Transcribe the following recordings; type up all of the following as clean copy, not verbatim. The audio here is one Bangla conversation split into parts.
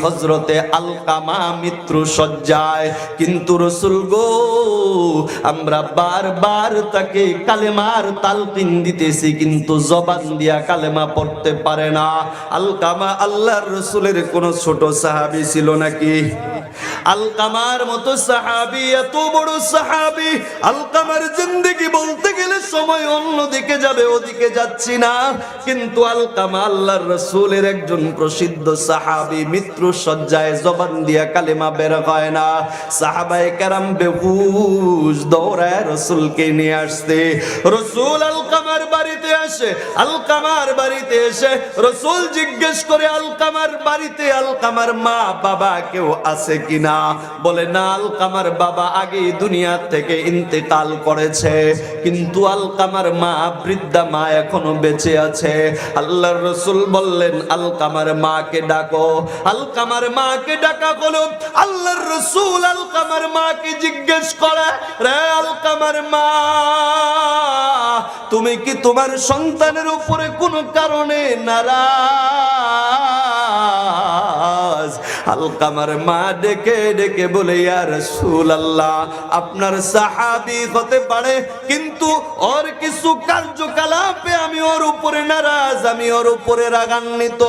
হযরতে আলকামা মৃত্যু সজ্জায়। কিন্তু রাসূল গো, আমরা বারবার তাকে কালেমার তালকিন দিতেছি, কিন্তু জবান দিয়া কালেমা পড়তে পারে না। আলকামা আল্লাহর রাসূলের কোন ছোট সাহাবী ছিল নাকি? আলকামার মতো সাহাবী, এত বড় সাহাবী, আলকামার জিন্দেগি বলতে গেলে সময় অন্যদিকে যাবে, ওদিকে যাচ্ছি না। কিন্তু আলকামা আল্লাহর রাসূলের একজন প্রসিদ্ধ সাহাবী, মৃত্যু সজ্জায় জবান দিয়া কালেমা বের হয় না। সাহাবায়ে কেরাম বেহুশ দৌড়ায় রাসূলকে নিয়ে আসতে। রাসূল আলকামার বাড়িতে আসে। আলকামার বাড়িতে এসে রাসূল জিজ্ঞেস করে, আলকামার বাড়িতে আলকামার মা বাবা কেউ আছে কিনা? বলে না, আলকামার বাবা আগে দুনিয়া থেকে ইন্তেকাল করেছে, কিন্তু আলকামার মা, বৃদ্ধা মা এখনো বেঁচে আছে। আল্লাহর রাসূল বললেন, আলকামার মাকে ডাকো। আলকামার মাকে ডাকা হলো। আল্লাহর রাসূল আলকামার মাকে জিজ্ঞেস করে, রে আলকামার মা, তুমি কি তোমার সন্তানের উপরে কোনো কারণে নারাজ? আলকামার মা ডেকে ডেকে বলে, ইয়া রাসূলুল্লাহ, আপনার সাহাবী হতে পারে, কিন্তু ওর কিছু কার্যকলাপে আমি ওর উপরে নারাজ, আমি ওর উপরে রাগান্বিত,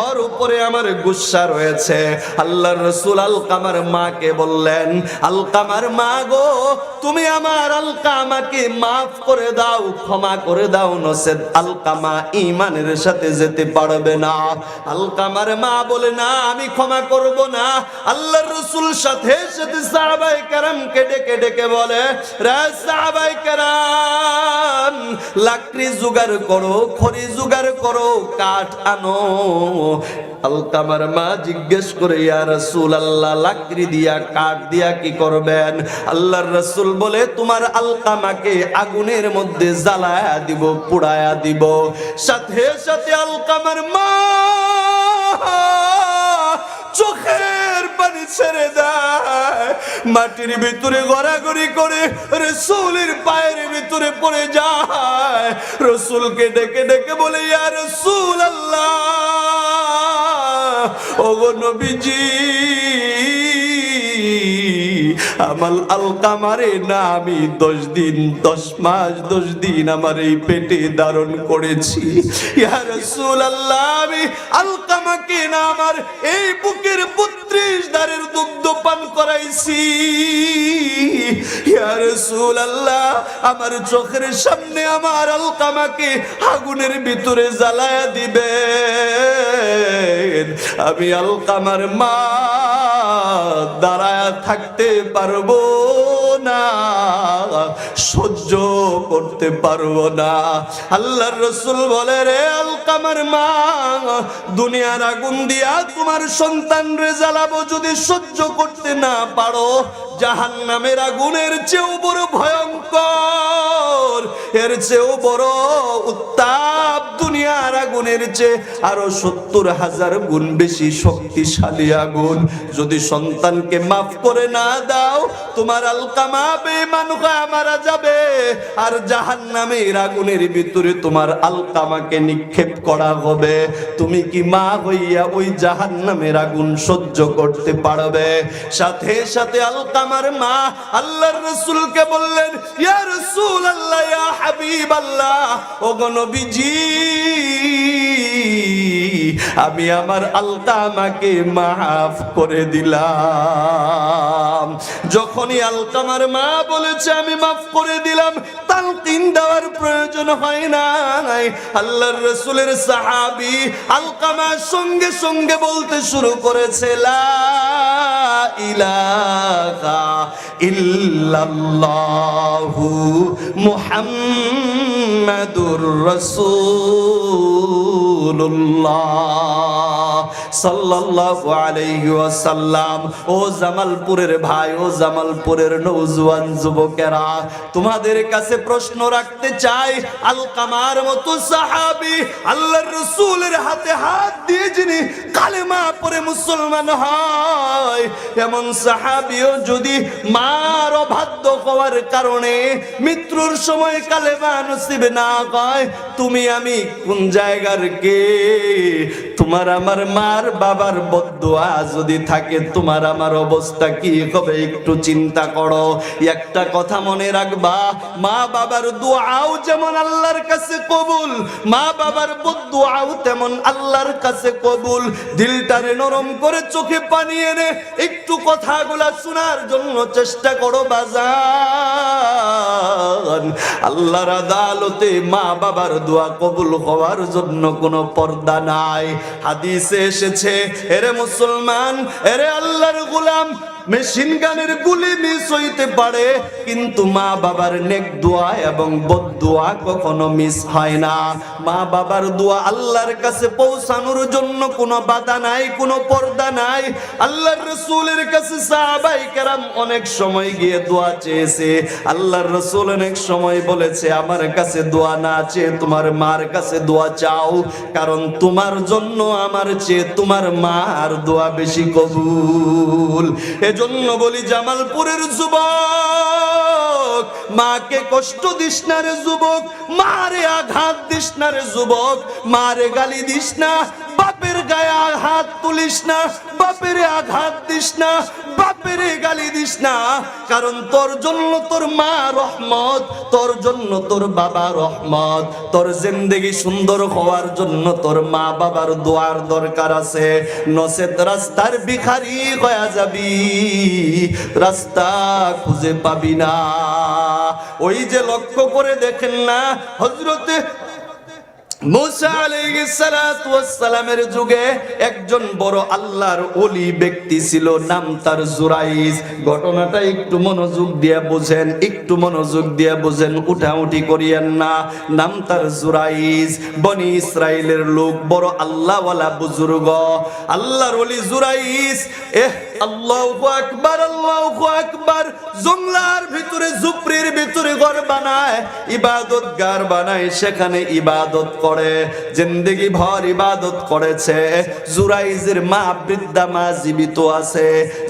ওর উপরে আমার গুসা রয়েছে। আল্লাহর রাসূল আলকামার মাকে বললেন, আলকামার মা গো, তুমি আমার আলকামাকে মাফ করে দাও, ক্ষমা করে দাও, নচেত আলকামা ঈমানের সাথে যেতে পারবে না। আলকামার মা বলে, না, আমি ক্ষমা করব না। আল্লাহর রাসূল সাথে সাথে সাহাবায়ে কেরামকে ডেকে ডেকে বলে, রে সাহাবায়ে কেরাম, লাকড়ি জোগাড় করো, খড়ি জোগাড় করো, কাঠ আনো। আলকামার মা জিজ্ঞেস করে, ইয়া রাসূলুল্লাহ, লাকড়ি দিয়া কাঠ দিয়া কি করবেন? আল্লাহর রাসূল বলে, তোমার আলকামাকে আগুনের মধ্যে জ্বালায়া দিব, পুড়ায়া দিব। সাথে সাথে আলকামার মা চোখের পানি ছেড়ে দেয়, মাটির ভিতরে গড়াগড়ি করে রাসূলের পায়ের ভিতরে পড়ে যায়। রাসূলকে ডেকে ডেকে বলে, ইয়া রাসূলুল্লাহ, ওগো নবীজি, আমার আলকামারে না আমি 10 দিন 10 মাস 10 দিন আমার এই পেটে ধারণ করেছি। ইয়া রাসূলুল্লাহ, আমি আলকামাকে না আমার এই বুকের 32 ধারের দুগ্ধ পান করাইছি। ইয়া রাসূলুল্লাহ, আমার চোখের সামনে আমার আলকামাকে আগুনের ভিতরে জ্বালায়া দিবেন, আমি আলকামার মা দাঁড়ায় থাকতে পারবো না, সহ্য করতে পারবো না। আল্লাহর রাসূল বলে, রে আলকামার মা, দুনিয়ার আগুন দিয়া তোমার সন্তানরে জ্বালাবো, যদি সহ্য করতে না পারো, জাহান্নামের আগুনের চেয়েও বড় ভয়ঙ্কর, এর চেয়েও বড় উত্তাপ, দুনিয়ার আগুনের চেয়ে আরো 70,000 গুণ বেশি শক্তিশালী আগুন। যদি সন্তানকে মাফ করে না দাও, তোমার আলকামা বেঈমান হয়ে মারা যাবে, আর জাহান্নামের আগুনের ভিতরে তোমার আলকামাকে নিক্ষেপ করা হবে। তুমি কি মা হইয়া ওই জাহান্নামের আগুন সহ্য করতে পারবে? সাথে সাথে আলকামার মা আল্লাহর রাসূলকে বললেন, ইয়া রাসূলুল্লাহ, ইয়া হাবিবাল্লাহ, ওগো নবীজি, আমি আমার আলকামাকে মাফ করে দিলাম। যখনই আলকামার মা বলেছে আমি মাফ করে দিলাম, তালকিন দেওয়ার প্রয়োজন হয় নাই। আল্লাহর রাসূলের সাহাবী আলকামা সঙ্গে সঙ্গে বলতে শুরু করেছে, লা ইলাহা ইল্লাল্লাহু মুহাম্মাদুর রাসূলুল্লাহ সাল্লাল্লাহু আলাইহি ওয়াসাল্লাম। ও জামালপুরের ভাই, ও জামালপুরের নওজোয়ান যুবকেরা, তোমাদের কাছে প্রশ্ন রাখতে চাই, আলকামার মতো সাহাবী আল্লাহর রাসূলের হাতে হাত দিয়ে যিনি কালেমা পড়ে মুসলমান হয়, এমন সাহাবীও যদি মার অবাধ্য হওয়ার কারণে মৃত্যুর সময় কালেমা নসিব না হয়, তুমি আমি কোন জায়গার কে? তোমার আমার মার তোমার বাবার বদদুয়া যদি থাকে তোমার আমার অবস্থা কি হবে একটু চিন্তা করো। একটা কথা মনে রাখবা, মা বাবার দোয়াও যেমন আল্লাহর কাছে কবুল, মা বাবার বদদুয়াও তেমন আল্লাহর কাছে কবুল। দিলটারে নরম করে চোখে পানি এনে একটু কথাগুলা শোনার জন্য চেষ্টা করো বাজান। আল্লাহর আদালতে মা বাবার দোয়া কবুল হওয়ার জন্য কোনো পর্দা নাই। হাদিসে এসেছে, এরে মুসলমান, এরে আল্লাহর গোলাম, মেশিন গানের গুলি মিস হইতে পারে কিন্তু মা বাবার নেক দোয়া এবং বদ দোয়া কখনো মিস হয় না। মা বাবার দোয়া আল্লাহর কাছে পৌঁছানোর জন্য কোনো বাধা নাই, কোনো পর্দা নাই। আল্লাহর রাসূলের কাছে সাহাবায়ে কেরাম অনেক সময় গিয়ে দোয়া চেয়েছে। আল্লাহর রাসূল অনেক সময় বলেছে, আমার কাছে দোয়া না চেয়ে তোমার মার কাছে দোয়া চাও, কারণ তোমার জন্য আমার চেয়ে তোমার মার দোয়া বেশি কবুল। এজন্য বলি জামালপুরের যুবক, মাকে কষ্ট দিস না রে যুবক, মারে আঘাত দিস না রে যুবক, মারে গালি দিস না, বাপের গায়ে হাত তুলিস না, বাপের আঘাত দিস না, বাপের গালি দিস না, কারণ তোর জন্য তোর মা রহমত, তোর জন্য তোর বাবা রহমত। তোর জিন্দেগি সুন্দর হওয়ার জন্য তোর মা বাবার দোয়ার দরকার আছে, নচেত রাস্তার ভিখারি হয়ে যাবি, রাস্তা খুঁজে পাবি না। ওই যে লক্ষ্য করে দেখেন না, হযরতে মুসা আলাইহিস সালাতু ওয়াস সালামের যুগে একজন বড় আল্লাহর ওলি ব্যক্তি ছিল, নাম তার জুরাইজ। ঘটনাটা একটু মনোযোগ দিয়ে বুঝেন, একটু মনোযোগ দিয়ে বুঝেন, উঠাউঠি করিয়েন না। নাম তার জুরাইজ, বনি ইসরাইলের লোক, বড় আল্লাহওয়ালা বুজুর্গ, আল্লাহর ওলি জুরাইজ। আল্লাহু আকবার, আল্লাহু আকবার। জঙ্গলার ভিতরে, ঝুপড়ির ভিতরে ঘর বানায়, ইবাদত গার বানায়, সেখানে ইবাদত করে, জিন্দেগি ভর ইবাদত করেছে। জুরাইজের মা বৃদ্ধা মা জীবিত আছে।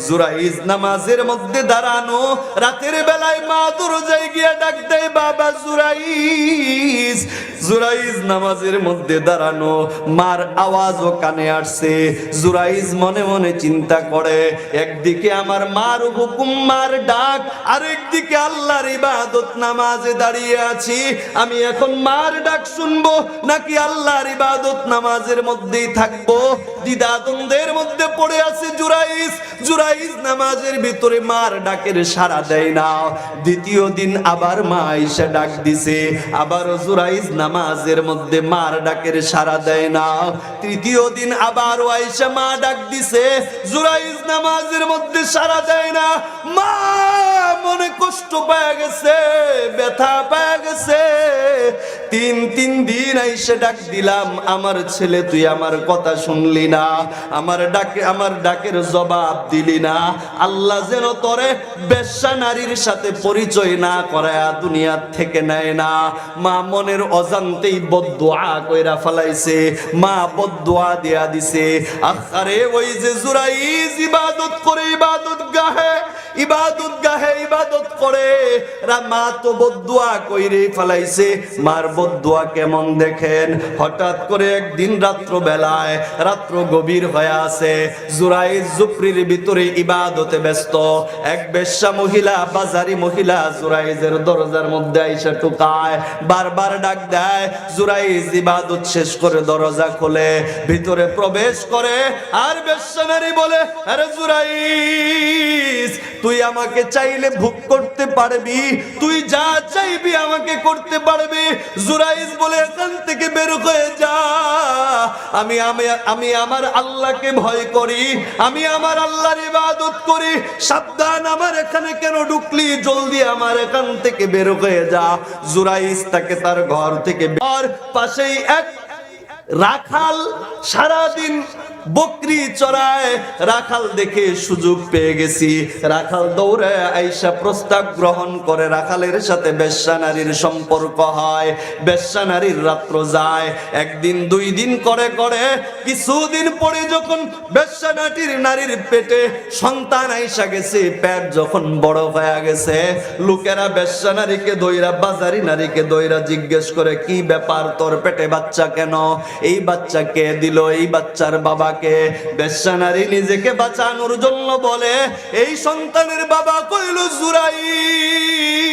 জুরাইজ নামাজের মধ্যে দাঁড়ানো, রাতের বেলায় মা দরজায় গিয়ে ডাক দেয়, বাবা জুরাইজ। জুরাইজ নামাজের মধ্যে দাঁড়ানো, মার আওয়াজও কানে আসছে। জুরাইজ মনে মনে চিন্তা করে, একদিকে আমার মার হুকুম, মার ডাক, আর একদিকে আল্লাহর ইবাদত, নামাজে দাঁড়িয়ে আছি। আমি এখন মার ডাক শুনবো নাকি আল্লাহর ইবাদত নামাজের মধ্যেই থাকবো? দ্বিধাদ্বন্দ্বের মধ্যে পড়ে আছে জুরাইজ। জুরাইজ নামাজের ভিতরে মার ডাকের সাড়া দেয় না। দ্বিতীয় দিন আবার মা আয়েশা ডাক দিছে, আবারও জুরাইজ নামাজের মধ্যে মার ডাকের সাড়া দেয় না। তৃতীয় দিন আবার আয়েশা মা ডাক দিছে, জুরাইজ নামাজের মধ্যে সাড়া দেয় না। মা মনে কষ্ট পেয়ে গেছে, ব্যথা পেয়ে গেছে। তিন দিন আইসা ডাক দিলাম, আমার ছেলে তুই আমার কথা শুনলি না, আমার ডাকের জবাব দিলি না। আল্লাহ যেন তোরে বেশ্যা নারীর সাথে পরিচয় না করায়া দুনিয়া থেকে নেয় না। মা মনের অজান্তেই বদদুয়া কইরা ফেলাইছে, মা বদদুয়া দিয়া দিছে। আরে ওই যে জুরাইজ ইবাদত করে, ইবাদত গাহে ইবাদত করে, মা তো বদদুয়া কইরে ফেলাইছে। মার বদদুয়া কেমন দেখেন। হঠাৎ করে একদিন রাত্র বেলায়, রাত্র গভীর হয়ে আছে, জুরাইজ ঝুপড়ির ভিতরে ইবাদতে ব্যস্ত। এক বেশ্যা মহিলা, বাজারি মহিলা জুরাইজের দরজার মধ্যে আইসা টুকায়, বারবার ডাক দেয়। জুরাইজ ইবাদত শেষ করে দরজা খোলে, ভিতরে প্রবেশ করে, আর বেশ্যা নারী বলে, আরে জুরাইজ তুই আমাকে চাইলে ভোগ করতে পারবি, তুই যা চাইবি আমাকে করতে পারবি। জুরাইজ বলে, এখান থেকে বের হয়ে যা, আমি আমার আল্লাহকে ভয় করি, আমি আমার আল্লাহর ইবাদত করি, সাবধান, আমার এখানে কেন ঢুকলি, জলদি আমার এখান থেকে বের হয়ে যা। জুরাইজ তাকে তার ঘর থেকে, আর পাশেই এক রাখাল সারাদিন বকরি চড়ায়, রাখাল দেখে সুযোগ পেয়ে গেছি, রাখাল দৌড়ে আইসা প্রস্তাব গ্রহণ করে, রাখালের সাথে বেশ্যা নারীর সম্পর্ক হয়। বেশ্যা নারীর রাত্র যায়, একদিন দুই দিন করে কিছুদিন পরে যখন বেশ্যা নারীর পেটে সন্তান আইসা গেছে, পেট যখন বড় হয়ে গেছে, লোকেরা বেশ্যা নারীকে দইরা, বাজারি নারীকে দইরা জিজ্ঞেস করে, কি ব্যাপার, তোর পেটে বাচ্চা কেন? এই বাচ্চা কে দিল? এই বাচ্চার বাবাকে। বেশ্যা নারী নিজেকে বাঁচানোর জন্য বলে, এই সন্তানের বাবা কইল জুরাইজ,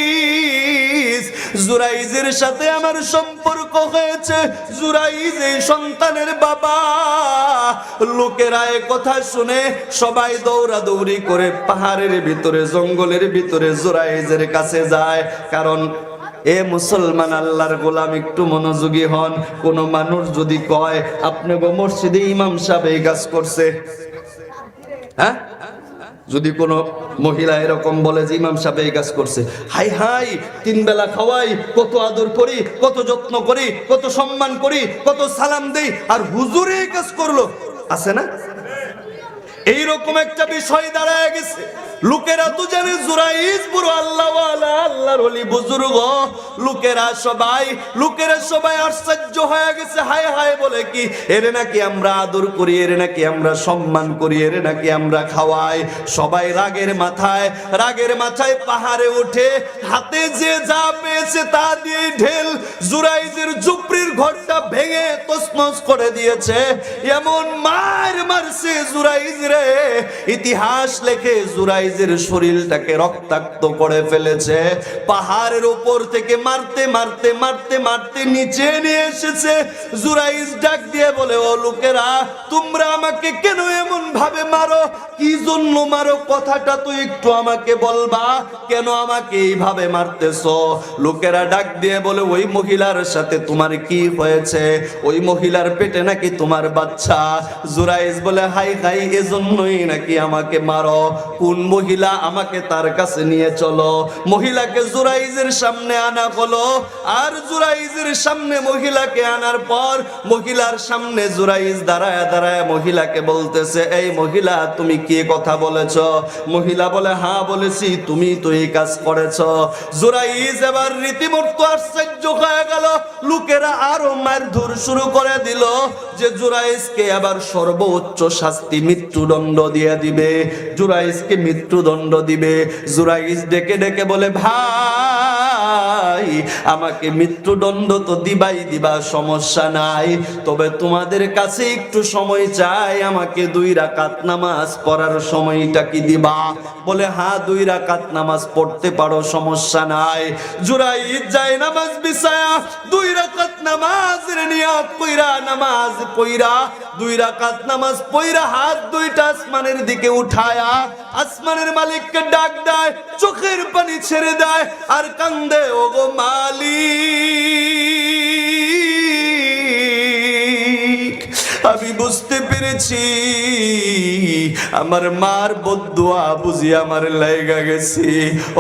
জুরাইজের সাথে আমার সম্পর্ক হয়েছে, জুরাইজ এই সন্তানের বাবা। লোকেরা এ কথা শুনে সবাই দৌড়াদৌড়ি করে পাহাড়ের ভিতরে, জঙ্গলের ভিতরে জুরাইজের কাছে যায়। কারণ এ মুসলমান আল্লাহর গোলাম, একটু মনোযোগী হন। কোন মানুষ যদি কয় আপনি গো মসজিদে ইমাম সাহেব এই কাজ করছে, হ্যাঁ, যদি কোন মহিলা এরকম বলে যে ইমাম সাহেব এই কাজ করছে, হাই হাই, 3 বেলা খাওয়াই, কত আদর করি, কত যত্ন করি, কত সম্মান করি, কত সালাম দেই, আর হুজুর এই কাজ করলো, আছে না? এইরকম একটা বিষয় দাঁড়ায় গেছে। লোকেরা তো জানে জুরাইজ পুরো আল্লাহওয়ালা, আল্লাহর ওলি বুজুর্গ। লোকেরা সবাই আশ্চর্য হয়ে গেছে। হায় হায়, বলে কি এরে নাকি আমরা আদর করি, এরে নাকি আমরা সম্মান করি, এরে নাকি আমরা খাওয়াই। সবাই রাগের মাথায় পাহাড়ে উঠে হাতে যে যা পেয়েছে তা দিয়ে ঢেল জুরাইজের ঝুপড়ির ঘরটা ভেঙে তছনছ করে দিয়েছে। এমন মারছে জুরাইজ রে, ইতিহাস লেখে জুরাইজের শরীরটাকে রক্তাক্ত করে ফেলেছে। পাহাড়ের উপর থেকে মারতে মারতে মারতে মারতে নিচে নিয়ে এসেছে। জুরাইজ ডাক দিয়ে বলে, ও লোকেরা, তোমরা আমাকে কেন এমন ভাবে মারো? কি জন্য মারো? কথাটা তো একটু আমাকে বলবা, কেন আমাকে এইভাবে মারতেছো? লোকেরা ডাক দিয়ে বলে, ওই মহিলার সাথে তোমার কি হয়েছে? ওই মহিলার পেটে নাকি তোমার বাচ্চা। জুরাইজ বলে, হাই হাই, এজন্যই নাকি আমাকে মারো? কোন মহিলা? আমাকে তার কাছে নিয়ে চলো। মহিলাকে জুরাইজের সামনে আনা হলো, আর জুরাইজের সামনে মহিলাকে আনার পর মহিলার সামনে জুরাইজ দাঁড়ায় দাঁড়ায় মহিলাকে বলতেছে, এই মহিলা, তুমি কি কথা বলেছ? মহিলা বলে, হ্যাঁ বলেছি, তুমি তো এই কাজ করেছ। জুরাইজ এবার রীতিমতো আশ্চর্য হয়ে গেল। লোকেরা আরো মারধর শুরু করে দিল যে জুরাইজকে আবার সর্বোচ্চ শাস্তি, মৃত্যুদণ্ড দিয়ে দিবে, জুরাইজকে মৃত্যুদণ্ড দিবে। জুরাইজ ডেকে ডেকে বলে, ভাই, আমাকে মৃত্যুদণ্ড তো দিবা, সমস্যা নাই, তবে তোমাদের কাছে একটু সময় চাই, আমাকে 2 রাকাত নামাজ পড়ার সময়টা কি দিবা? বলে, হ্যাঁ, 2 রাকাত নামাজ পড়তে পারো, সমস্যা নাই। জুরাইজ যায় নামাজ বিছায়া 2 রাকাত নামাজের নিয়ত কইরা নামাজ পড়া, 2 রাকাত নামাজ পড়া হাত 2টা আসমানের দিকে উঠায়া আসমানের মালিককে ডাক দেয়, চোখের পানি ছেড়ে দেয় আর কান্দে, ওগো মালিক, আমি বুঝতে পেরেছি আমার মার বদদুয়া বুঝি আমার লাগা গেছে।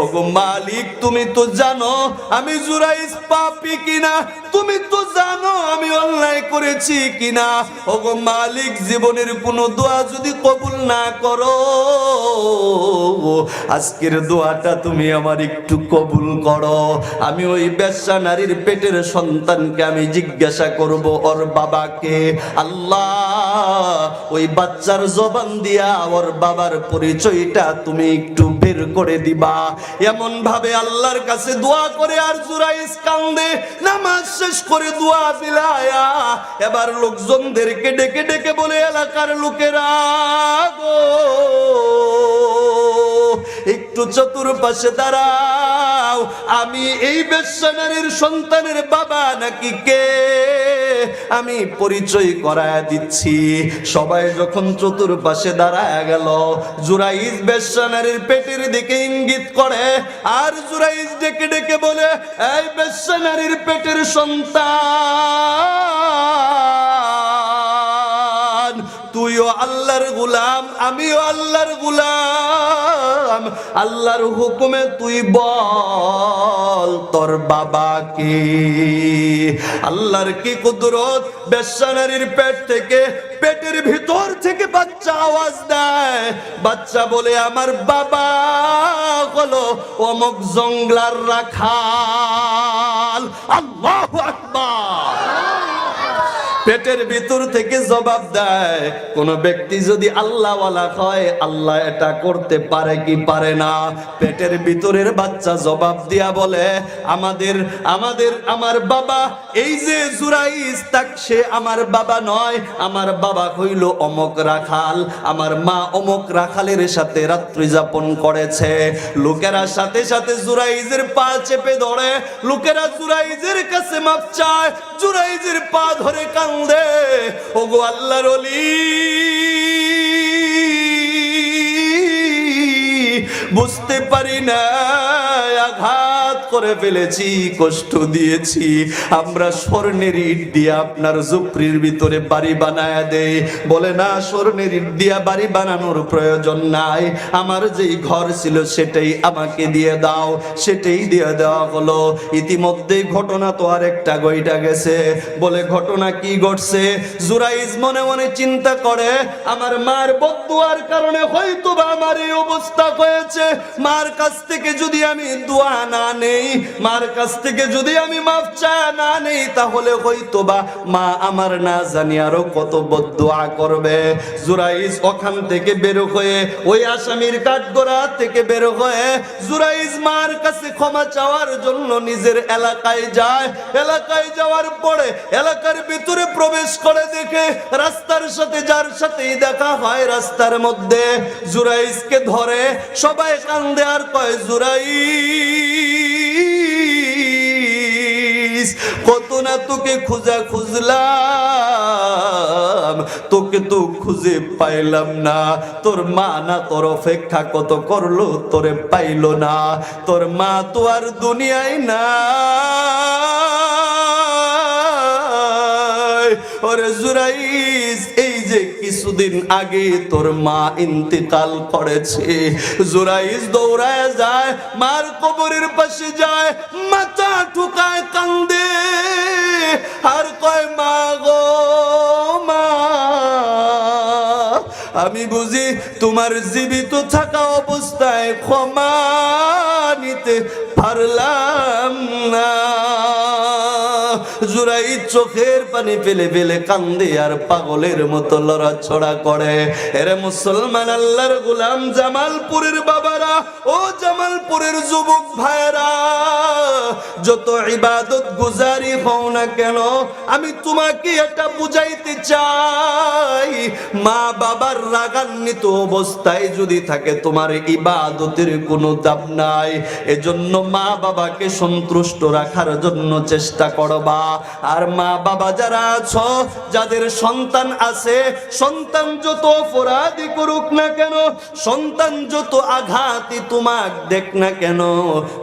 ওগো মালিক, তুমি তো জানো আমি জুরাইজ পাপী কিনা, তুমি তো জানো আমি অন্যায় করেছি কিনা। ওগো মালিক, জীবনের কোনো দোয়া যদি কবুল না করো, আজকের দোয়াটা তুমি আমার একটু কবুল করো। আমি ওই বেশ্যা নারীর পেটের সন্তানকে আমি জিজ্ঞাসা করব ওর বাবাকে। আল্লাহ, ওই বাচ্চার জবান দিয়া ওর বাবার পরিচয়টা তুমি একটু বের করে দিবা। এমন ভাবে আল্লাহর কাছে দোয়া করে আর জুরাইজ কান্দে। নামাজ শেষ করে দোয়া বিলায়া এবার লোকজনদেরকে ডেকে ডেকে বলে, এলাকার লোকেরা গো, একটু চতুর্পাশে দাঁড়াও, আমি এই বেশ্যা নারীর সন্তানের বাবা নাকি কে আমি পরিচয় করায় দিচ্ছি। সবাই যখন চতুর্পাশে দাঁড়ায় গেল, জুরাইজ বেশ্যা নারীর পেটের দিকে ইঙ্গিত করে আর জুরাইজ ডেকে ডেকে বলে, এই বেশ্যা নারীর পেটের সন্তান, তুইও আল্লাহর গোলাম, আমিও আল্লাহর গোলাম। আল্লাহর হুকুমে তুই বল তোর বাবা কি? আল্লাহর কি কুদরত! বেশ্যা নারীর পেট থেকে, পেটের ভিতর থেকে বাচ্চা আওয়াজ দেয়। বাচ্চা বলে, আমার বাবা হলো অমুক জঙ্গলার রাখাল। আল্লাহু আকবার। পেটের ভিতর থেকে জবাব দেয়। কোন ব্যক্তি যদি আল্লাহওয়ালা হয়, আল্লাহ এটা করতে পারে কি পারে না? পেটের ভিতরের বাচ্চা জবাব দিয়া বলে, আমার বাবা এই যে জুরাইজ, তাক সে আমার বাবা নয়, আমার বাবা হইল অমক রাখাল, আমার মা অমক রাখালের সাথে রাত্রি যাপন করেছে। লোকেরা সাথে সাথে জুরাইজের পা চেপে ধরে, লোকেরা জুরাইজের কাছে মাপ চায়, জুরাইজের পা ধরে কান্দে। ওগো আল্লাহর ওলি, বুঝতে পারি না, আঘাত করে ফেলেছি, কষ্ট দিয়েছি। আমরা স্বর্ণের ইট দিয়ে আপনার ঝুপড়ির ভিতরে বাড়ি বানায়া দেই। বলে না, স্বর্ণের ইট দিয়া বাড়ি বানানোর প্রয়োজন নাই, আমার যেই ঘর ছিল সেটাই আমাকে দিয়ে দাও। সেটাই দিয়ে দেওয়া হলো। ইতিমধ্যে ঘটনা তো আরেকটা গইটা গেছে। বলে ঘটনা কি ঘটছে? জুরাইজ মনে মনে চিন্তা করে, আমার মার বদদুয়ার কারণে হয়তো বা আমার এই অবস্থা হয়েছে। মার কাছ থেকে যদি আমি দোয়া না নেই, মার কাছ থেকে যদি আমি মাফ চাওয়া না নেই, তাহলে হয়তো বা মা আমার না জানি আরো কত বদদুয়া করবে। জুরাইজ ওখান থেকে বের হয়ে, ওই আসামির কাঠগড়া থেকে বের হয়ে জুরাইজ মার কাছে ক্ষমা চাওয়ার জন্য নিজের এলাকায় যায়। এলাকায় যাওয়ার পরে এলাকার ভিতরে প্রবেশ করে দেখে রাস্তার সাথে যার সাথেই দেখা হয়, রাস্তার মধ্যে জুরাইজকে ধরে সবাই কান্দে আর কয়, জুরাইজ কত না তোকে খুঁজলাম, তোকে তো খুঁজে পাইলাম না। তোর মা না তোর অপেক্ষা কত করলো, তোরে পাইলো না। তোর মা তো আর দুনিয়ায় না। ওরে জুরাইজ, এই যে কিছুদিন আগে তোর মা ইন্তেকাল করেছে। জুরাইজ দৌড়ায় যায়, মার কবরের পাশে যায়, মাথা ঠুকায় কান্দে আর কয়, মা গো মা, আমি বুঝি তোমার জীবিত থাকা অবস্থায় ক্ষমা নিতে পারলাম না। জুরাইজ চোখের পানি ফেলে ফেলে কান্দে আর পাগলের মতো লড়াছড়া করে। এরে মুসলমান আল্লাহর গোলাম, জামালপুরের বাবারা, ও জামালপুরের যুবক ভাইরা, যত ইবাদত গুজারি হও না কেন, আমি তোমাকে এটা বুঝাইতে চাই, মা বাবার রাগান্বিত অবস্থায় যদি থাকে, তোমার ইবাদতের কোনো দাম নাই। এজন্য মা বাবাকে সন্তুষ্ট রাখার জন্য চেষ্টা করবা। আর মা বাবা যারা আছো, যাদের সন্তান আছে, সন্তান যত অপরাধী করুক না কেন, সন্তান যত আঘাতই তোমাক দেখ না কেন,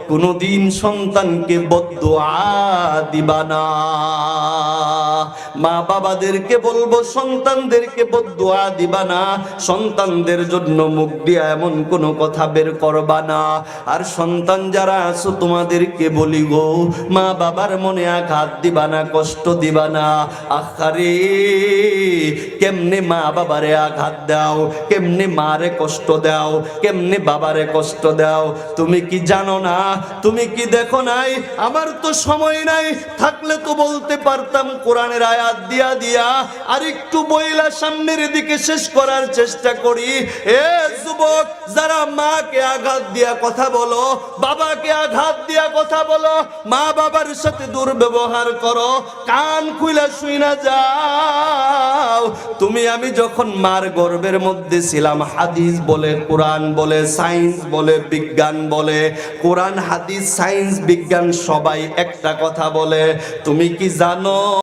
কোনদিন সন্তানকে বদদুয়া দিবা না। মা বাবাদেরকে বলবো, সন্তানদেরকে বদদুয়া দিবা না। সন্তানদের জন্য মুখ দিয়া এমন কোনো কথা বের করবা না। আর সন্তান যারা আছো, তোমাদেরকে বলি গো, মা বাবার মনে আঘাত দিবা না, কষ্ট দিবা না। আখারে কেমনে মা বাবারে আঘাত দাও, কেমনে মারে কষ্ট দাও, কেমনে বাবারে কষ্ট দাও, তুমি কি জানো না? তুমি কি দেখো নাই? আমার তো সময় নাই, থাকলে তো বলতে পারতাম কোরআনের আয়াত দিয়া দিয়া। আর একটু বইলা সামনের দিকে শেষ করার চেষ্টা করি। এ যুবক, যারা মাকে আঘাত দিয়া কথা বলো, বাবাকে আঘাত দিয়া কথা বলো, মা বাবার সাথে দুর্ব্যবহার করো, কান খুইলা শুই না যাও। তুমি আমি যখন মার গর্ভের মধ্যে ছিলাম, হাদিস বলে, কোরআন বলে, সায়েন্স বলে, বিজ্ঞান বলে, কোরআন হাদিস সায়েন্স বিজ্ঞান সবাই একটা কথা বলে, তুমি কি জানো?